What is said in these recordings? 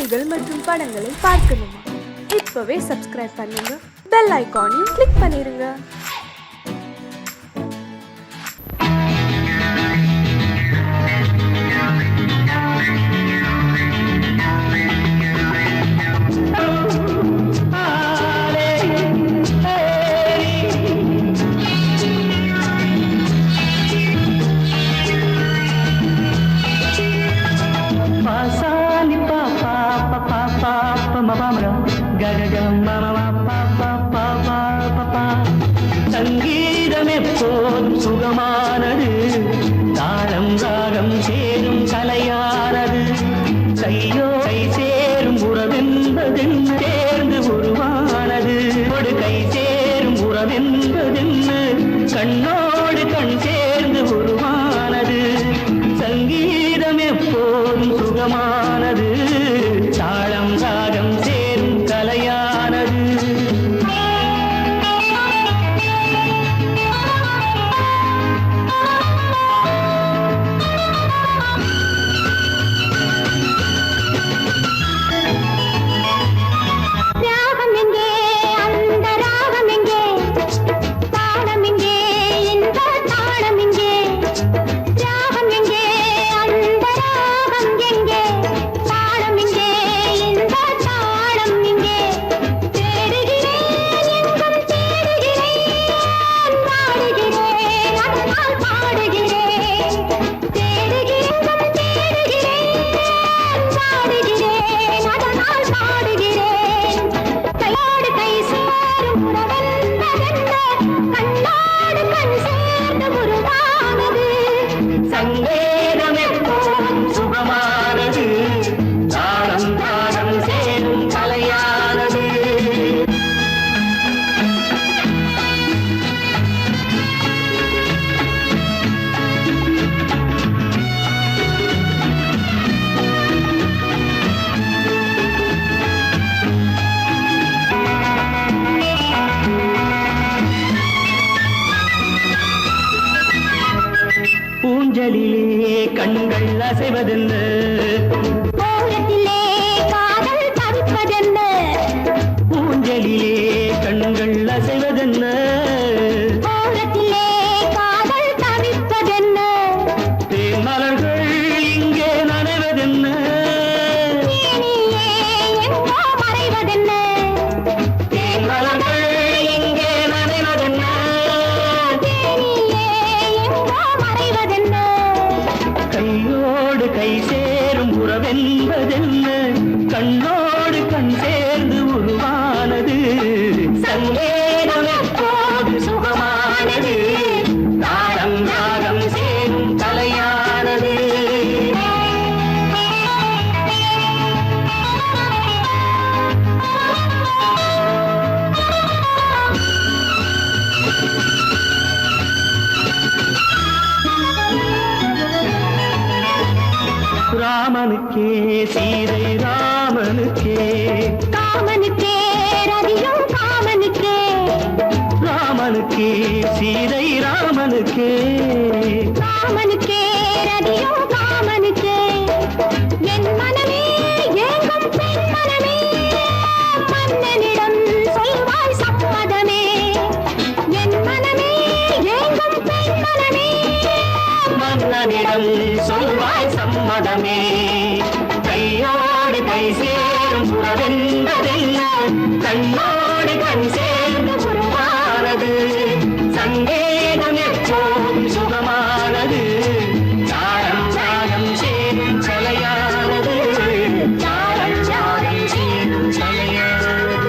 பாடல்கள் மற்றும் படங்களை பார்க்கணுமா? இப்பவே சப்ஸ்கிரைப் பண்ணுங்க, பெல் ஐகானையும் கிளிக் பண்ணிருங்க. சங்கீதம் எப்போதும் சுகமானது, தாளம் ராகம் சேரும் கலையானது. கையோ கை சேரும் உறவென்பதென்ன சேர்ந்து உருவானது. ஒரு கை சேரும் உறவென்பதென்ன கண்ணோடு கண் சேர்ந்து உருவானது. சங்கீதம் எப்போதும் சுகமானது, தாளம் ராகம் சேரும் கலையானது. சங்கீதம் எப்போதும் சுகமானது, தாளம் ராகம் சேரும் கலையானது. ஊஞ்சலிலே கண்கள் அசைவதென்ன, ஓரத்திலே காதல் தவிப்பதென்ன. ஊஞ்சலிலே கண்கள் அசைவதென்ன, ஓரத்திலே காதல் தவிப்பதென்ன. தேன்மலர்கள் இங்கே நனைவதென்ன, தேனியே எங்கோ மறைவதென்ன. தேன்மலர்கள் இங்கே நனைவதென்ன. தேனியே எங்கோ மறைவதென்ன. கையோடு கை சேரும் உறவென்பதென்ன கண்ணோடு கண் சேர்ந்து உருவானது. சங்கீதம் எப்போதும் சுகமானது, தாளம் ராகம் சேரும் கலையானது. ராமனுக்கே சீதை ராமனுக்கே, காமனுக்கே ரதியும் காமனுக்கே. ராமனுக்கே சீதை ராமனுக்கே. காமனுக்கே ரதியும் காமனுக்கே. என் மனமே ஏங்கும் பெண் மனமே, மன்னனிடம் சொல்வாய் சம்மதமே. என் மனமே ஏங்கும் பெண் மனமே, மன்னனிடம் சொல்வாய் சம்மதமே. கையோடு கை சேரும் உறவென்பதென்ன கண்ணோடு கண் சேர்ந்து உருவானது. சங்கீதம் எப்போதும் சுகமானது, தாளம் ராகம் சேரும் கலையானது. தாளம் ராகம் சேரும் கலையானது.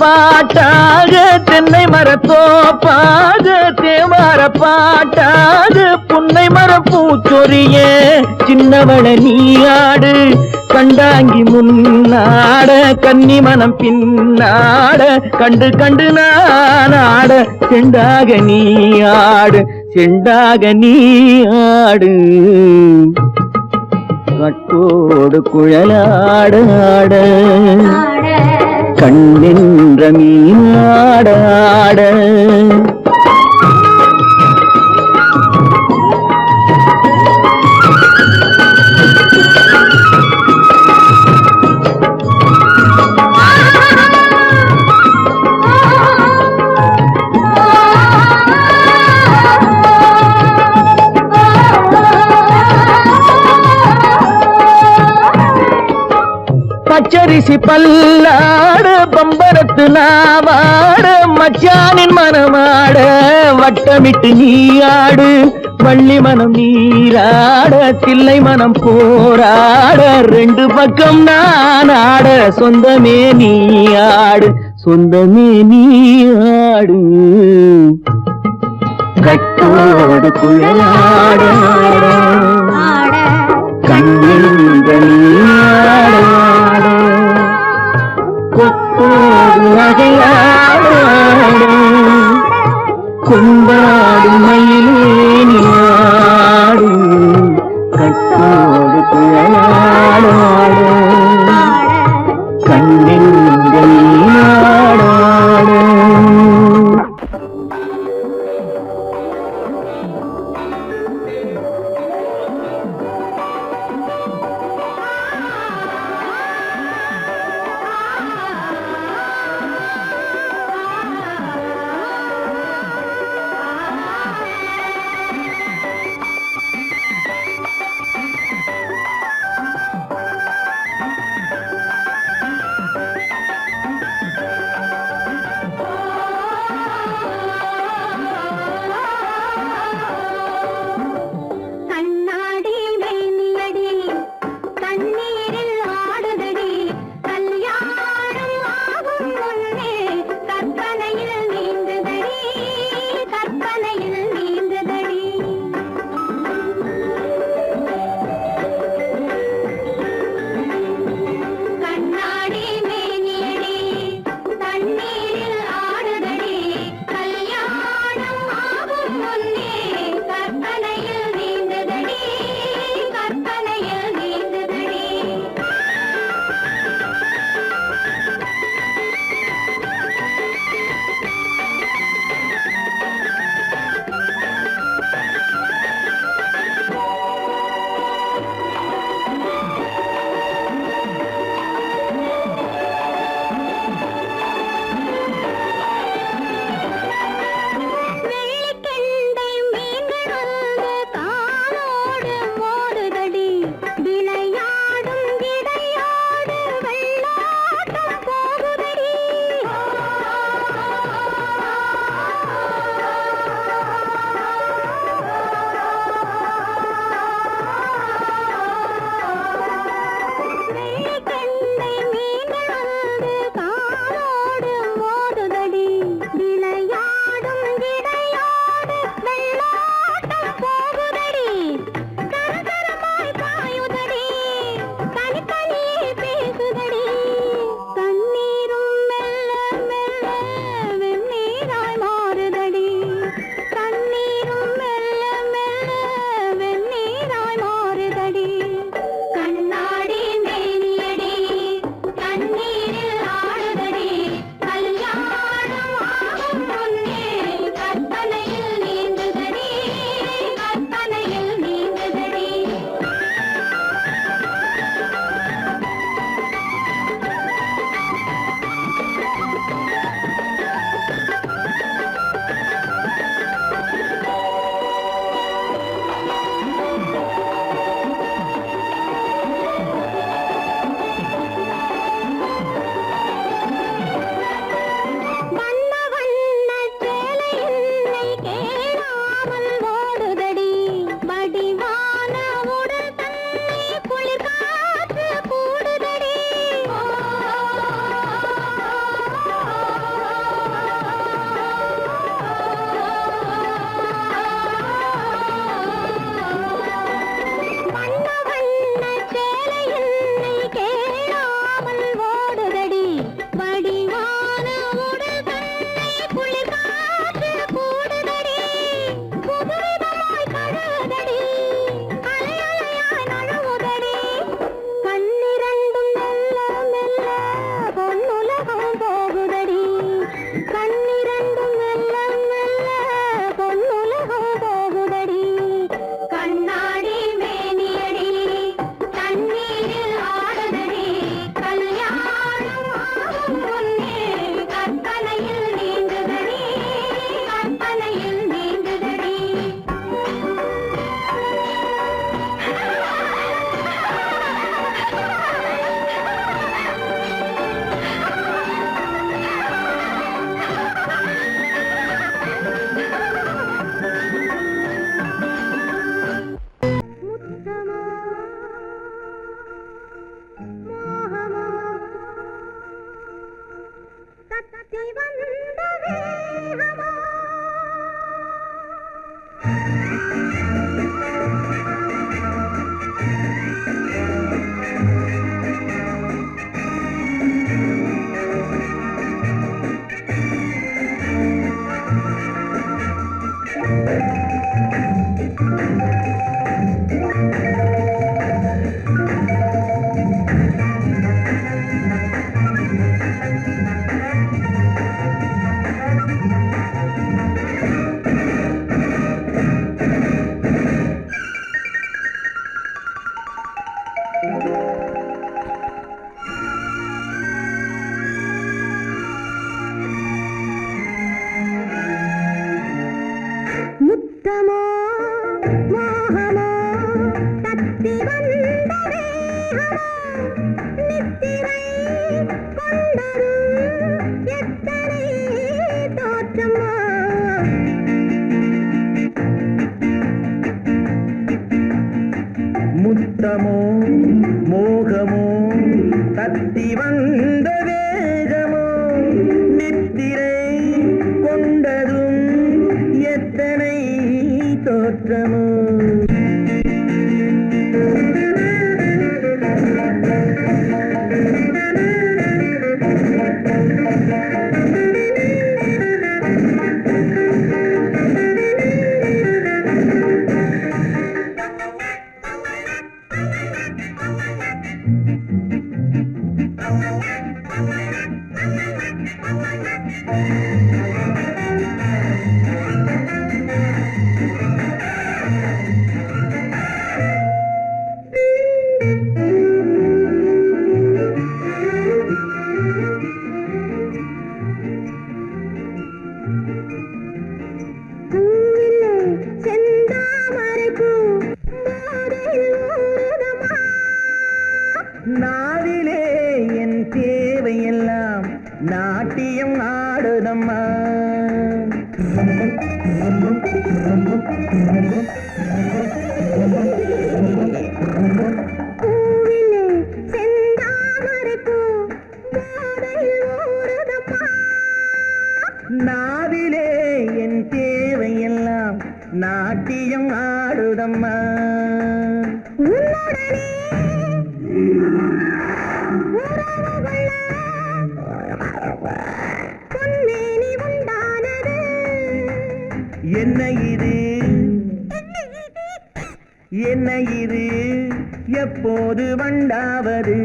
பாட்டாக தென்னை மரத்தோப்பாக தேவார பாட்டாக புன்னை மர பூச்சொரிய சின்னவள நீயாடு கண்டாங்கி முன்னாட கன்னி மனம் பின்னாட கண்டு கண்டு நானாட செண்டாக நீயாடு செண்டாக நீயாடு கட்டோடு குழலாடாட கண்ணின்ற மீனாடாட பச்சரிசி பல்லாடு பம்பரத்து நாவாடு மச்சானின் மனமாட வட்டமிட்டு நீயாடு வள்ளி மனம் நீராட தில்லை மனம் போராட ரெண்டு பக்கம் நான் ஆட சொந்தமே நீயாடு சொந்தமே நீயாடு கட்டோடு குழலாட கண்ணின்ற நீயாட கொத்தோடு நகையாட கொண்டாடு மயிலேனியாடு கட்டோடு குழலாட கண்ணின்ற நீயாட முத்தமோ மோகமோ தத்தி வந்த வேகமோ நித்திரை கொண்டரும் எத்தனை தோற்றமோ முத்தமோ மோகமோ தத்தி வந்த வேகமோ நித்திரை கொண்டதும் எத்தனை தோற்றமோ நாவிலே என் தேவையெல்லாம் நாட்டியம் ஆடுதம்மா நாவிலே என் தேவையெல்லாம் நாட்டியம் ஆடுதம்மா என்ன இது என்ன இது எப்போது வண்டாவது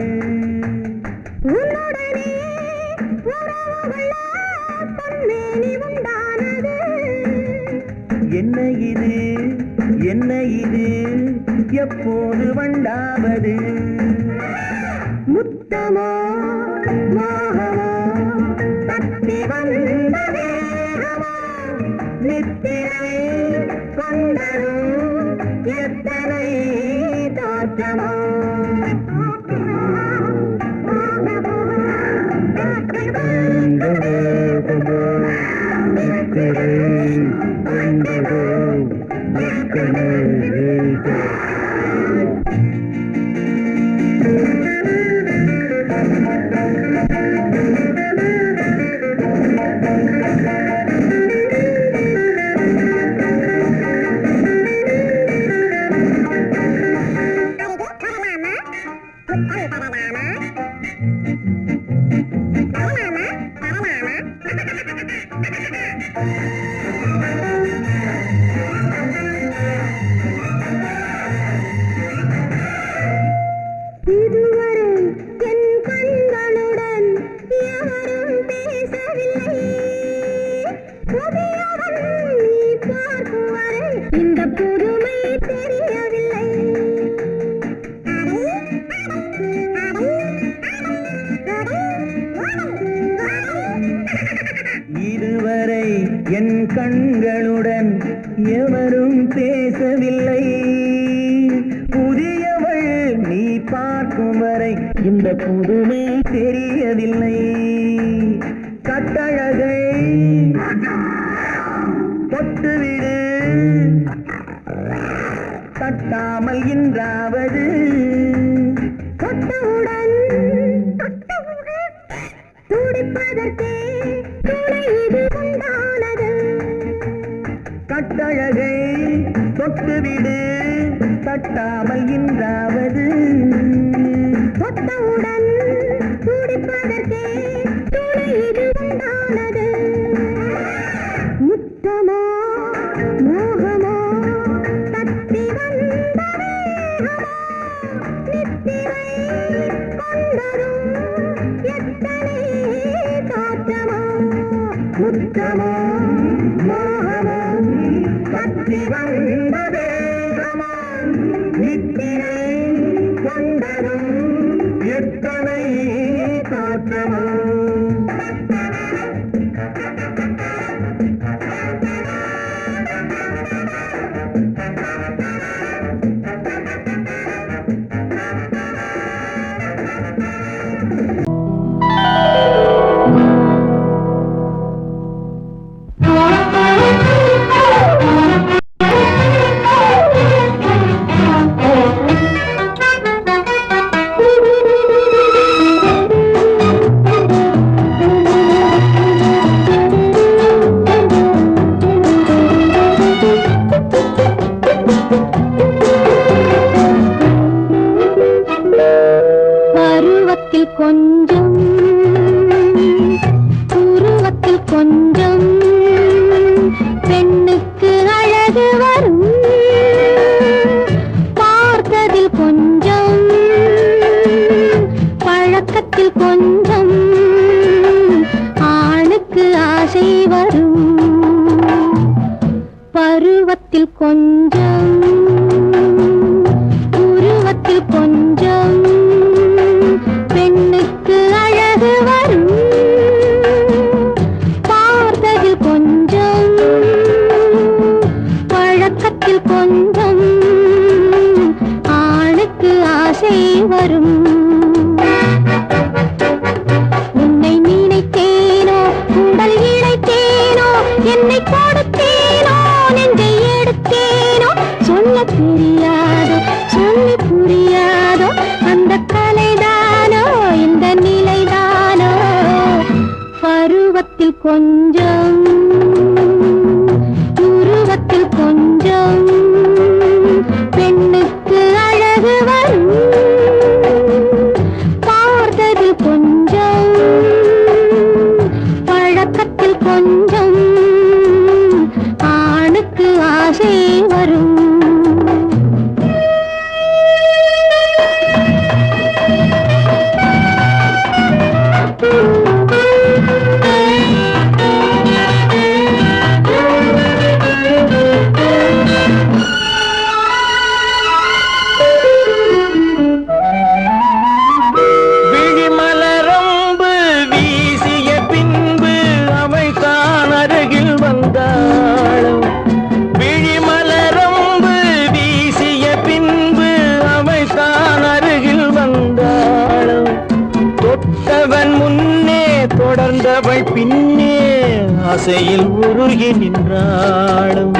என்ன இது என்ன இது எப்போது வண்டாவது முத்தமோ மோகமோ தத்தி வந்த வேகமோ நித்திரை கொண்டரும் எத்தனை தோற்றமோ இதுவரை என் கண்களுடன் யாரும் பேசவில்லை புதியவன் நீ பார்க்கும் வரை இந்த புதுமை தெரியவில்லை இதுவரை என் கண்களுடன் எவரும் பேசவில்லை புதியவள் நீ பார்க்கும் வரை இந்த புதுமை தெரியவில்லை கட்டழகை தொட்டுவிடு தட்டாமல் இன்றாவது தொட்டவுடன் துடிப்பதற்கே துணை இது உண்டானது கட்டழகை தொட்டுவிடு தட்டாமல் இன்றாவது தொட்டவுடன் துடிப்பதற்கே துணை இது உண்டானது முத்தமோ மோகமோ தத்தி வந்த வேகமோ நித்திரை கொண்டரும் எத்தனை தோற்றமோ முத்தமோ மோகமோ தத்தி வந்த வேகமோ நித்திரை கொண்டரும் எத்தனை தோற்றமோ பருவத்தில் கொஞ்சம் உருவத்தில் கொஞ்சம் பெண்ணுக்கு அழகு வரும் பார்த்ததில் கொஞ்சம் பழக்கத்தில் கொஞ்சம் ஆணுக்கு ஆசை வரும் பருவத்தில் கொஞ்சம் உருவத்தில் கொஞ்சம் பெண்ணுக்கு அழகு வரும் பார்த்ததில் கொஞ்சம் பழக்கத்தில் கொஞ்சம் ஆணுக்கு ஆசை வரும் உன்னை நினைத்தேனோ உடல் இழைத்தேனோ என்னை கொடுத்தேனோ நெஞ்சை எடுத்தேனோ சொல்ல தெரியாதோ சொல்லி புரியாதோ அந்த கலைதானோ இந்த நிலைதானோ பருவத்தில் கொஞ்சம் உருவத்தில் கொஞ்சம் பெண்ணுக்கு அழகு வரும் பார்த்ததில் கொஞ்சம் பழக்கத்தில் கொஞ்சம் ஆணுக்கு ஆசை வரும் விழிமலரம்பு வீசிய பின்பு அவை தான் அருகில் வந்தாளும் விழிமலரம்பு வீசிய பின்பு அவை தான் அருகில் வந்தாளும் தொட்டவன் முன்னே தொடர்ந்தவள் பின்னே ஆசையில் உருகி நின்றாளும்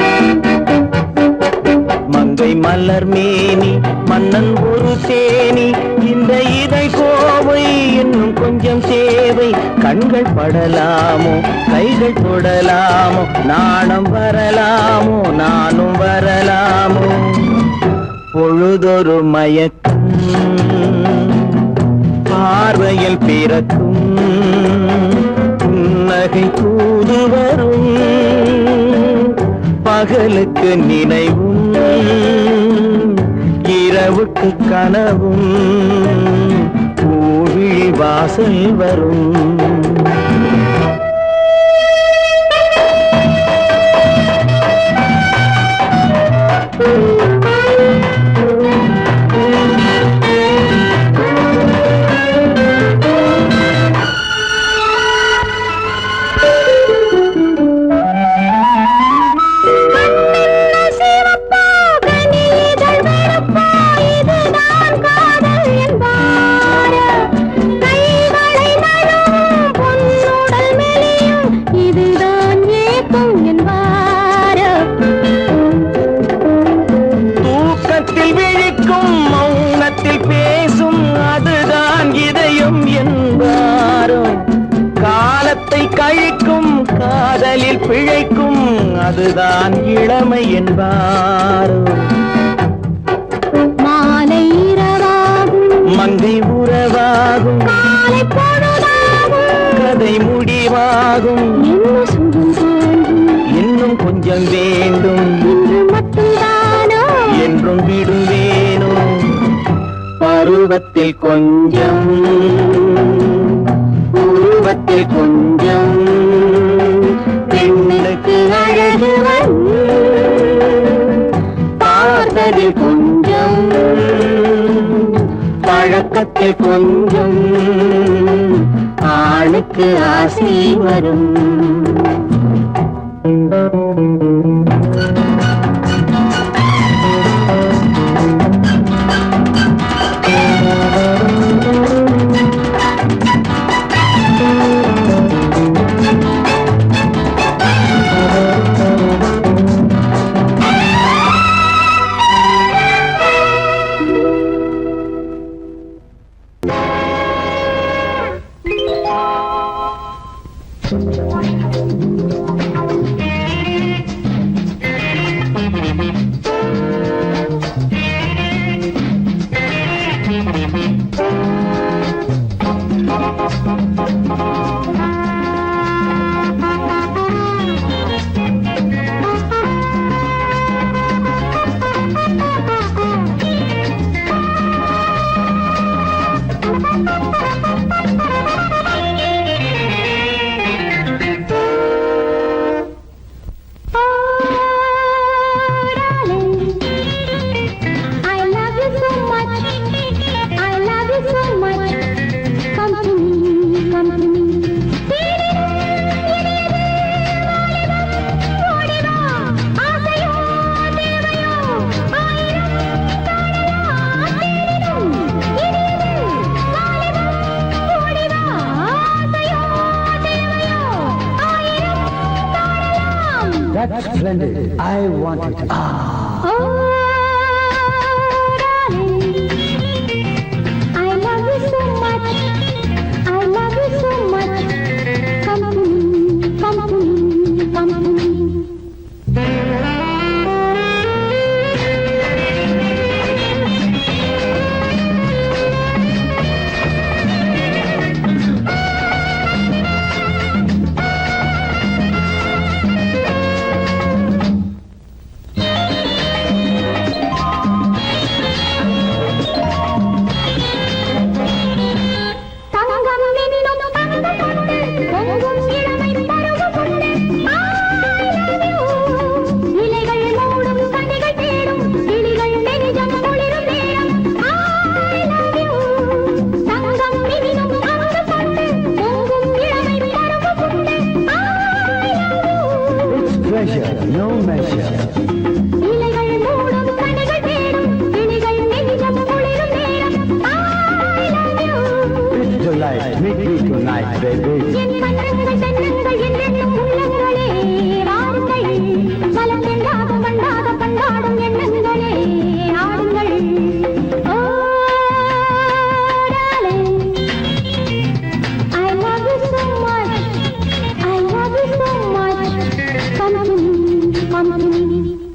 மங்கை மலர் மேனி மன்னன் ஒரு தேனி இந்த இதை கோவை இன்னும் கொஞ்சம் தேவை கண்கள் படலாமோ கைகள் தொடலாமோ நாணம் வரலாமோ நானும் வரலாமோ பொழுதொரு மயக்கம் பார்வையில் பிறக்கும் புன்னகை தூது வரும் பகலுக்கு நினைவும் இரவுக்கு கனவும் பூவிழி வாசல் வரும் இதுதான் காதல் என்பார் கைகளை நழுவும் பிழைக்கும் அதுதான் இளமை என்பாரோ. மாலை இரவாகும் மங்கை உறவாகும் காலை பொழுதாகும் கதை முடிவாகும். என்ன சுகம் தோன்றும் இன்னும் கொஞ்சம் வேண்டும் இன்று மட்டும்தானோ என்றும் விடுவேனோ. பருவத்தில் கொஞ்சம் உருவத்தில் கொஞ்சம் பெண்ணுக்கு அழகு வரும். பார்த்ததில் கொஞ்சம் பழக்கத்தில் கொஞ்சம் ஆணுக்கு ஆசை வரும். That's splendid. I want it. Oh, darling, I love you so much. I love you so much. Come to me, come to me, come to me. No measure. இலைகள் மூடும் கனிகள் தேடும் கிளிகள் நெஞ்சம் குளிரும் நேரம் I love you. It's delight. Meet me tonight, baby. என் மன்னங்கள் தென்னங்கள் என்றென்னும் உள்ளங்களே வாருங்கள் மலர்ந்தெங்காக பண்டாக பண்டாடும் எண்ணங்களே ஆடுங்கள். Oh, darling, I love you so much. I love you so much. Come to me, come to me.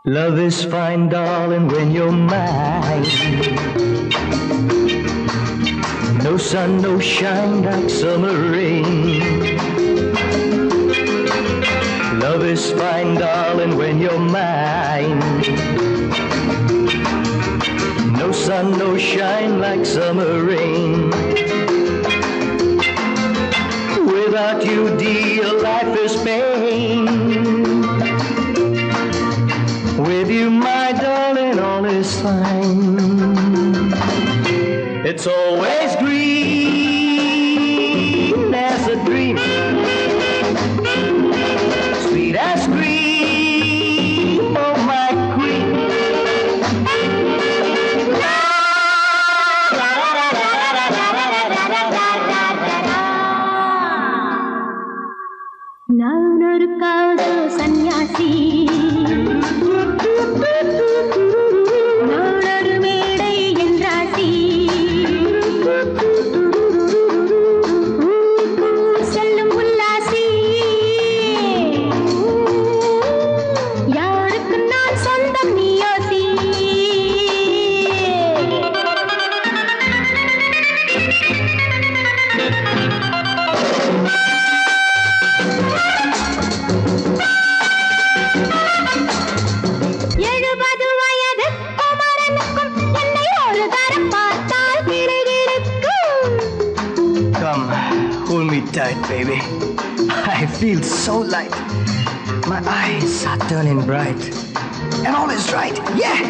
Love is fine, darling, when you're mine. No sun, no shine like summer rain. Love is fine, darling, when you're mine. No sun, no shine like summer rain. Without you, dear, life is pain. With you, my darling, all is fine. It's always green as a dream, sweet as cream, oh my queen. நான் ஒரு காது சன்னியாசி, நான் ஒரு மேடை என்றாசி, செல்லும் உல்லாசி, யாருக்கு நான் சொந்தம் நீ யோசி. எழுபது வயது குமரனுக்கும் என்னை ஒரு தரம் பார்த்தால் கிடுகிடுக்கும். Come, hold me tight, baby. I feel so light. My eyes are turning bright. And all is right, yeah!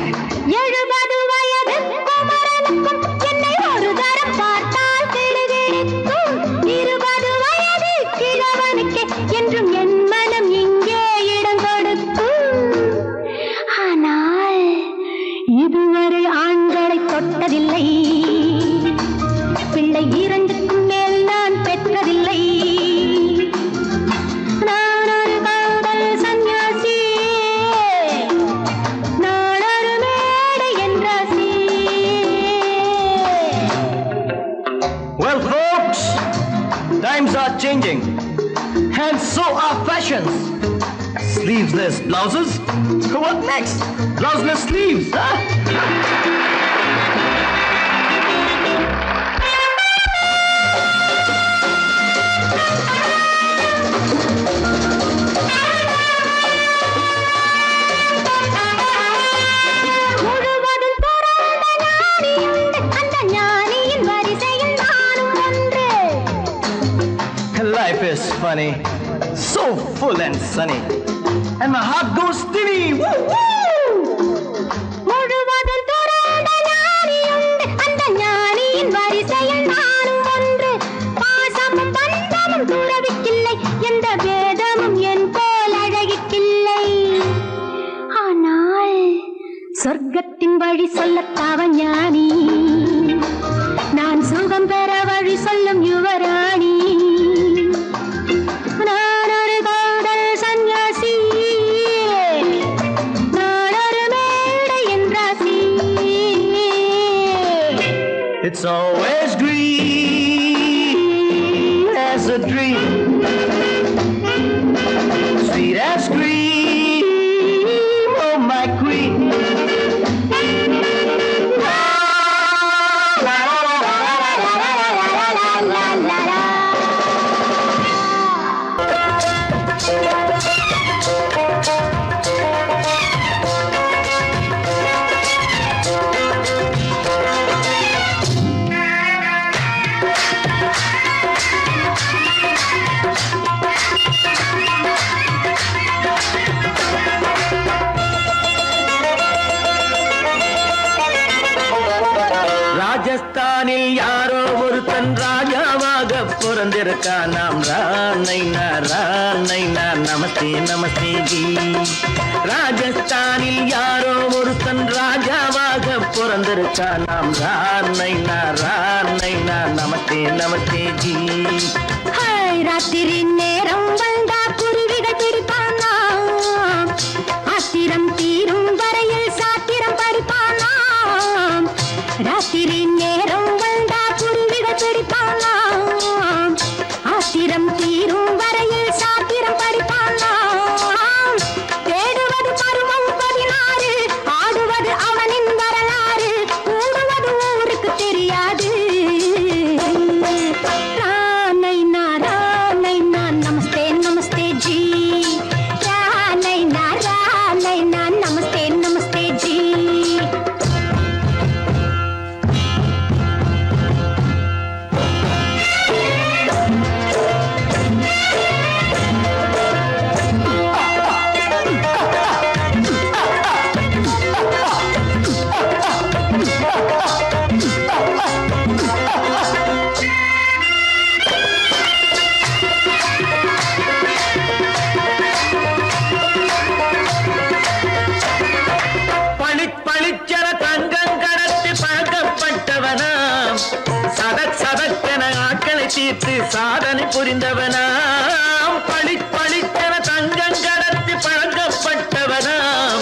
எழுபது வயது குமரனுக்கும் என்னை ஒரு தரம் பார்த்தால் கிடுகிடுக்கும். 20 வயது கிழவனுக்கு என்றும் என் மனம் இங்கே இடம் கொடுக்கும். ஆனால் இதுவரை ஆண்களை தொட்டதில்லை, பிள்ளை 2க்கும் மேல் நான் பெற்றதில்லை. நான் ஒரு காதல் சன்னியாசி, நான் ஒரு மேடை என்றாசி. Well, folks, times are changing, and so are fashions. Sleeveless blouses? What next? Blouseless sleeves, huh? முழுவதும் துறந்த ஞானியுண்டு, அந்த ஞானியின் வரிசையில் நானும் ஒன்று. Life is funny, so full and sunny, and my heart goes steady. Woo, woo! முழுவதும் துறந்த ஞானியுண்டு, அந்த ஞானியின் வரிசையில் நானும் ஒன்று. பாசமும் பந்தமும் துறவிக்கில்லை, எந்த பேதமும் என் போல் அழகிக்கில்லை. ஆனால் சொர்க்கத்தின் வழி சொல்லத்தாவ ஞானி, நான் சுகம் பெற வழி சொல்லும் யுவராணி. நான் ஒரு காதல் சன்னியாசி, நான் ஒரு மேடை என்றாசி. It's always green as a dream, sweet as cream, oh my queen. ராஜஸ்தானில் யாரோ ஒருத்தன் ராஜாவாக பிறந்திருக்கான். நாம் ராணைனா ராணைனா நமஸ்தே நமஸ்தே ஜி. ராஜஸ்தானில் யாரோ ஒருத்தன் ராஜாவாக பிறந்திருக்கான். நாம் ராணைனா ராணைனா நமஸ்தே நமஸ்தே ஜி. ராத்திரி நேரம் வந்தா குருவிகள் பிடிப்பானா, ஆத்திரம் தீரும் வரையில் சாத்திரம் படிப்பானா. ராத்திரி நேரம் வந்தா குருவிகள் பிடிப்பானா, ஆத்திரம் தீரும் வரையில் சாத்திரம் படிப்பானா. தேடுவது பருவம் 16 தீர்த்து சாதனை புரிந்தவனாம் பளிப்பளித்தன தங்கம் கடத்தி பழக்கப்பட்டவனாம்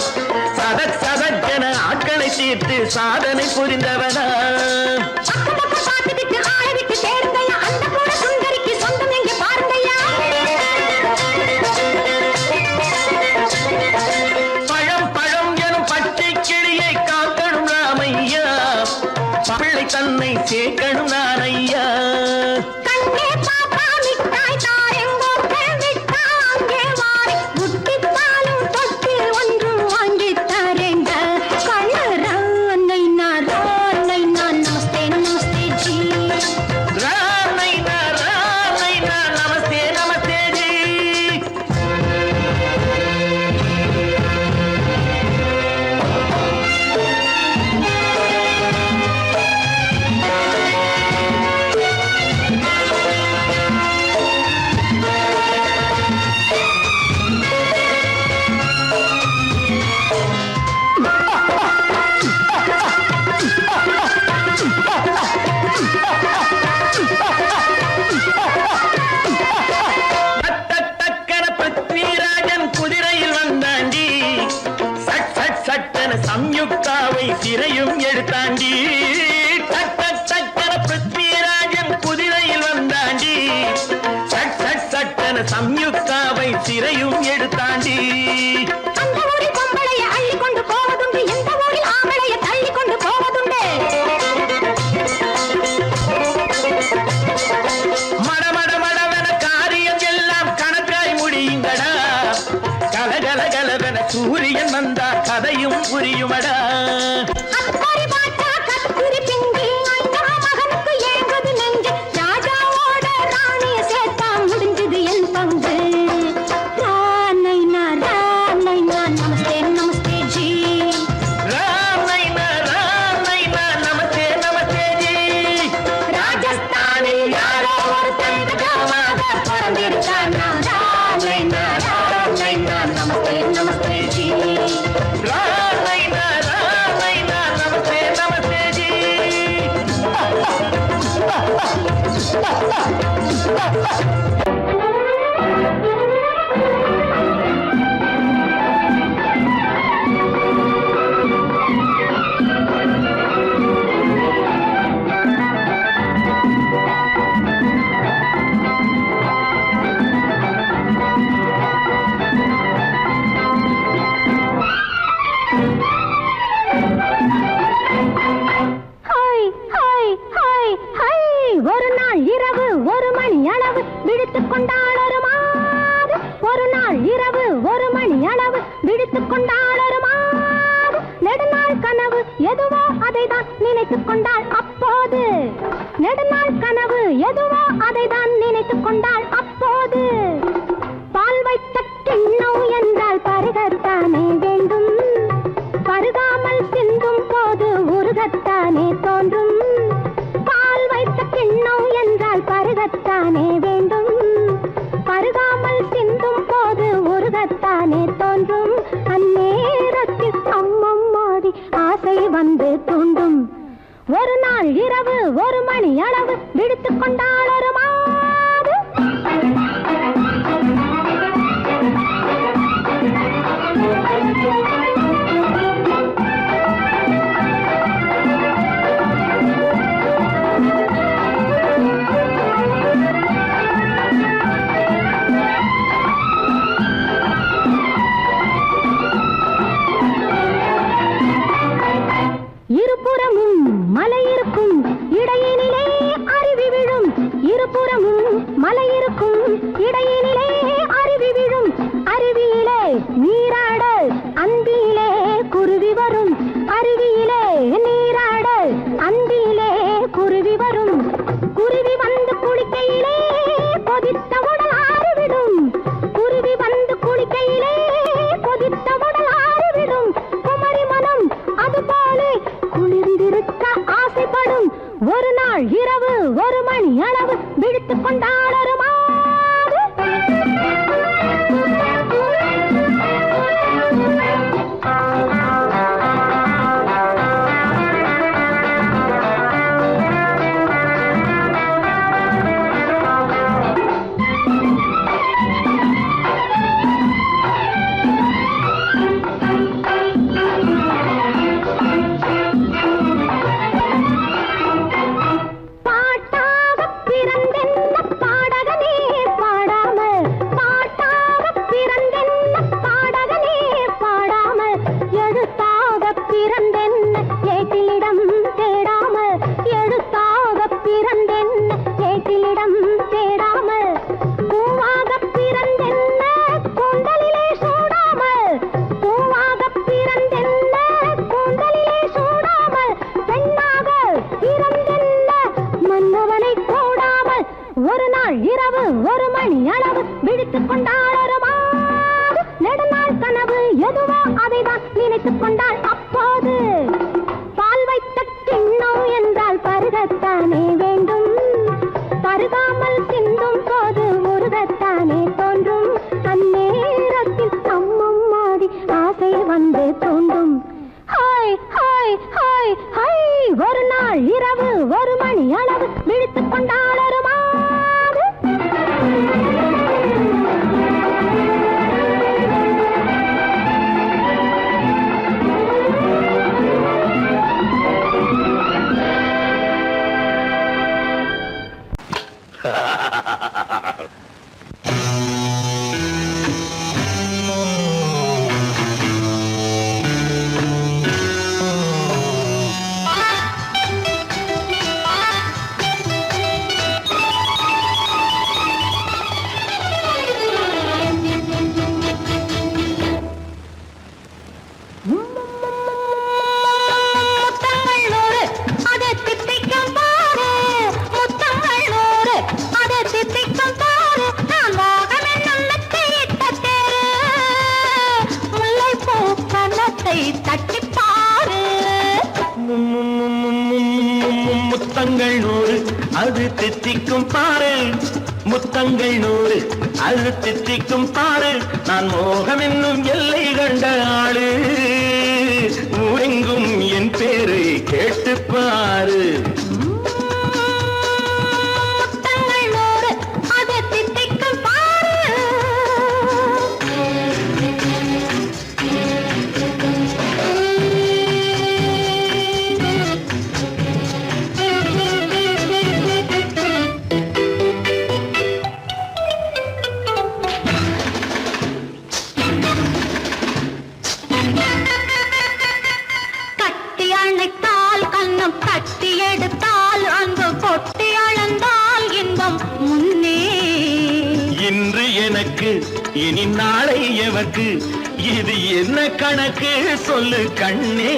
சதக் சதக்கென ஆட்களை தீர்த்து சாதனை புரிந்தவனாம் பழம் பழம் எனும் பச்சை கிளியை காக்கணும் ராமையா பிள்ளை தன்னை சேர்க்கணும் நான் ஐயா சம்யுக்தாவை சிறையும் எடுத்தாண்டி சக்கர பிருத்விராஜன் குதிரையில் வந்தாண்டி சட்டன சம்யுக்தாவை சிறையும் எடுத்தாண்டி மடமடமடவென காரியம் எல்லாம் கணக்காய் முடியுங்கடா கலகலகலவென சூரியன் வந்தா கதையும் புரியுமடா பிடித்துக் கொண்டால் அப்போது பால் வைத்த கிண்ணம் என்றால் பருகத்தானே வேண்டும். பருகாமல் சிந்தும் போது முருகத்தானே தோன்றும். அந்நேரத்தில் அம்மம் மாடி ஆசை வந்து தோன்றும். ஹாய் ஹாய் ஹாய் ஹாய் ஒரு நாள் இரவு 1 மணி அளவு விழித்துக் கொண்டால் ஒரு மாது. முத்தங்கள் 100 அது தித்திக்கும் பாரு. முத்தங்கள் 100 அது தித்திக்கும் பாரு. நான் மோகம் என்னும் எல்லை கண்ட ஆளு. ஊரெங்கும் என் பேரை கேட்டு பாரு. இனி நாளை எவர்க்கு இது என்ன கணக்கு சொல்லு கண்ணே.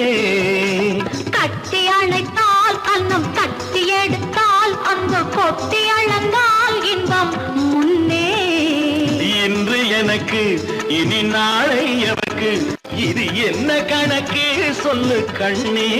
கட்டி அணைத்தால் கண்ணம் கட்டி எடுத்தால் அந்த கொட்டி அளந்தால் இன்பம் முன்னே. இன்று எனக்கு இனி நாளை எவர்க்கு இது என்ன கணக்கு சொல்லு கண்ணே.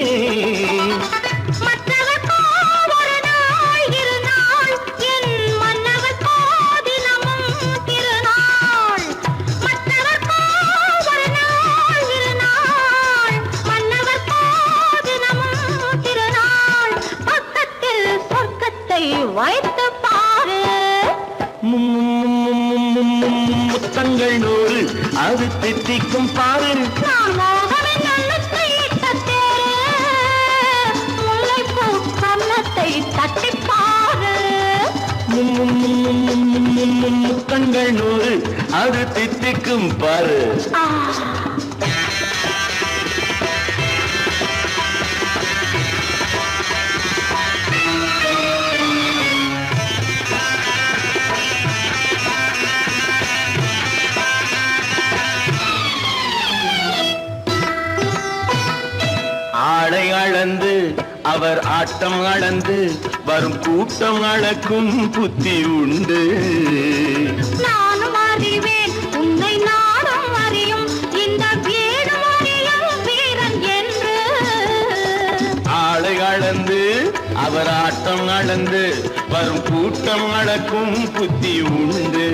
வைத்து பாரு. முத்தங்கள் 100 அது தித்திக்கும் பாரு. நான் மோகனின் நல்லத்தை இட்ட தேரு. முல்லைப்பூ கன்னத்தை தட்டி பாரு. முத்தங்கள் 100 அது தித்திக்கும் பாரு. ஆடை அளந்து அவர் ஆட்டம் அளந்து வரும் கூட்டம் அளக்கும் புத்தி உண்டு. நானும் அறிவேன் உன்னை நானும் அறியும் இந்த வீடும் அறியும் வீரன் என்று. ஆடை அளந்து அவர் ஆட்டம் அளந்து வரும் கூட்டம் அளக்கும் புத்தி உண்டு.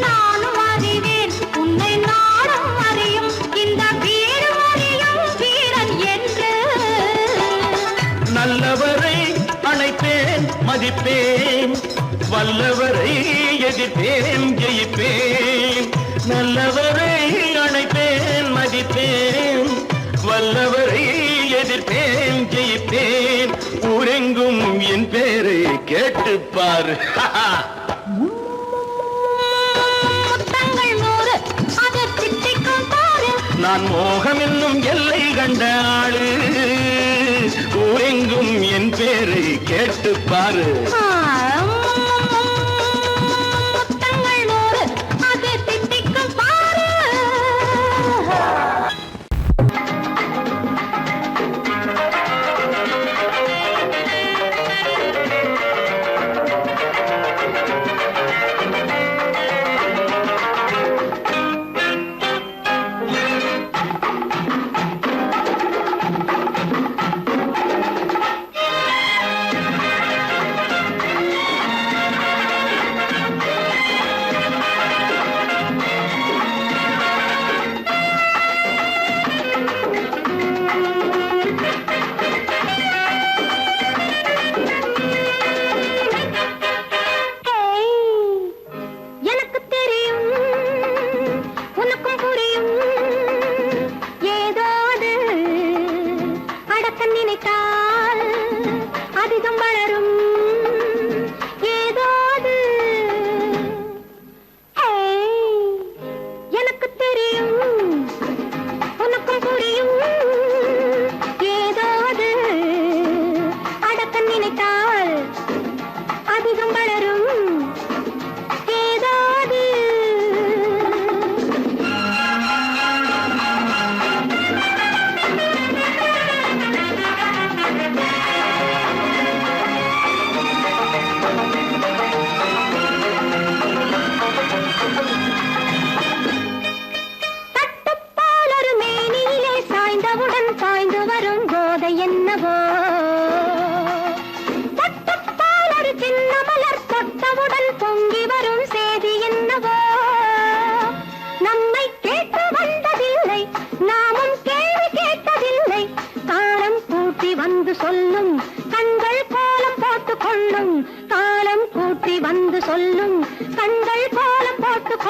நானும் அறிவேன் உன்னை நானும் அறியும் இந்த வீடும் அறியும் வீரன் என்று. நல்லவரை அணைப்பேன் மதிப்பேன், வல்லவரை எதிர்ப்பேன் ஜெயிப்பேன். நல்லவரை அணைப்பேன் மதிப்பேன், வல்லவரை எதிர்ப்பேன் ஜெயிப்பேன். ஊரெங்கும் என் பேரை கேட்டுப்பார். முத்தங்கள் 100 அது தித்திக்கும் பாரு. நான் மோகம் என்னும் எல்லை கண்ட ஆளு. ஊரெங்கும் என் பேரை கேட்டுப்பாரு. முத்தங்கள் 100 அது தித்திக்கும் பாரு.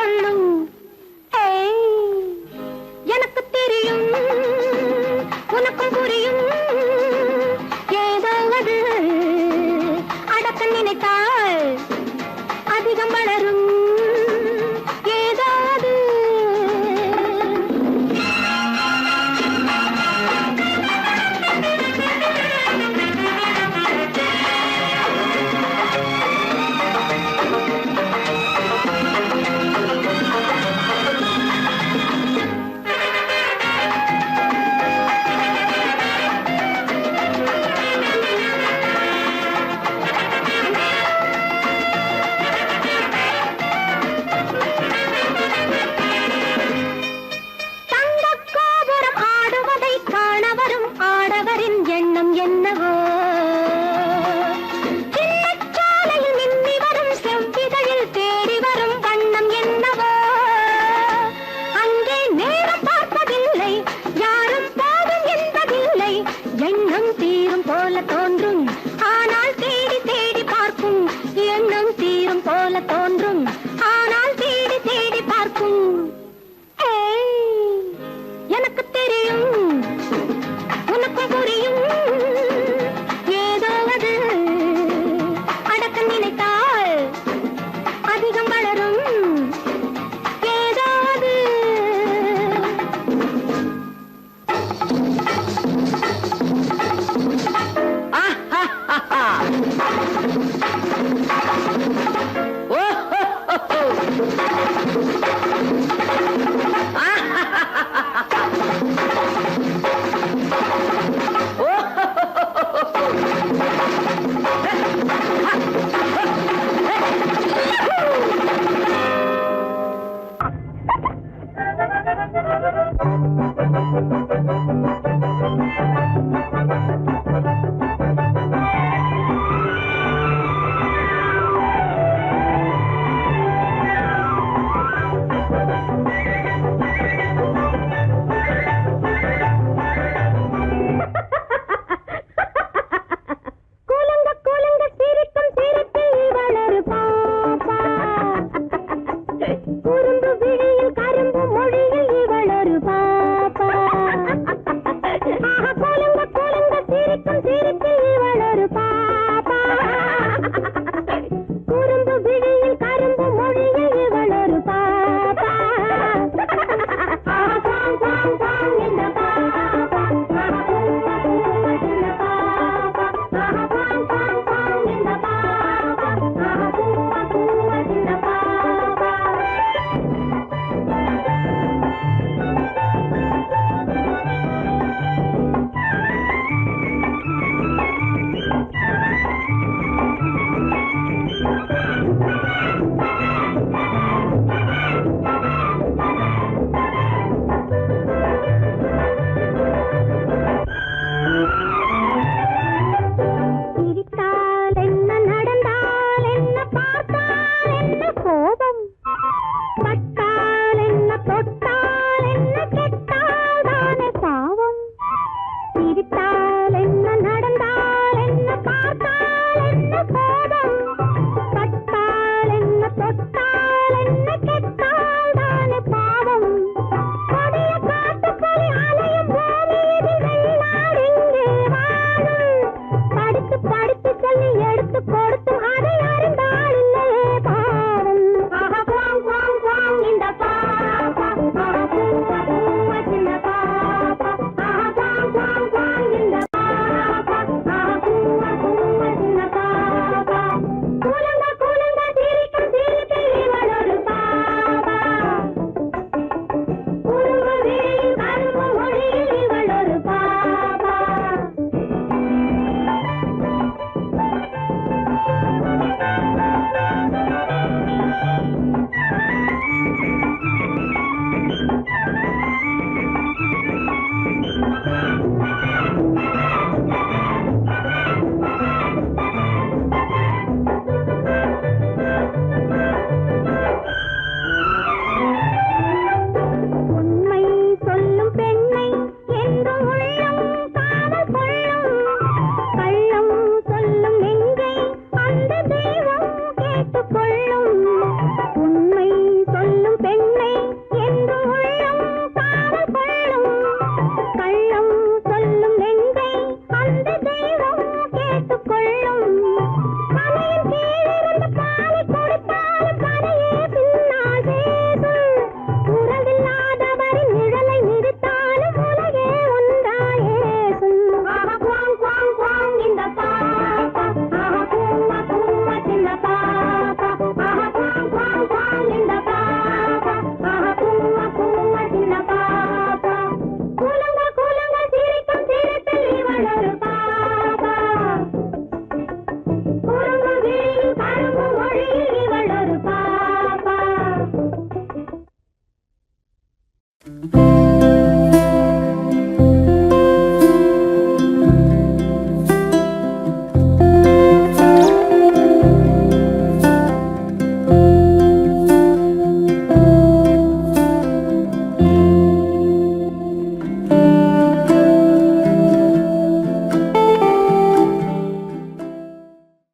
சொல்லும் ஏய், எனக்கு தெரியும்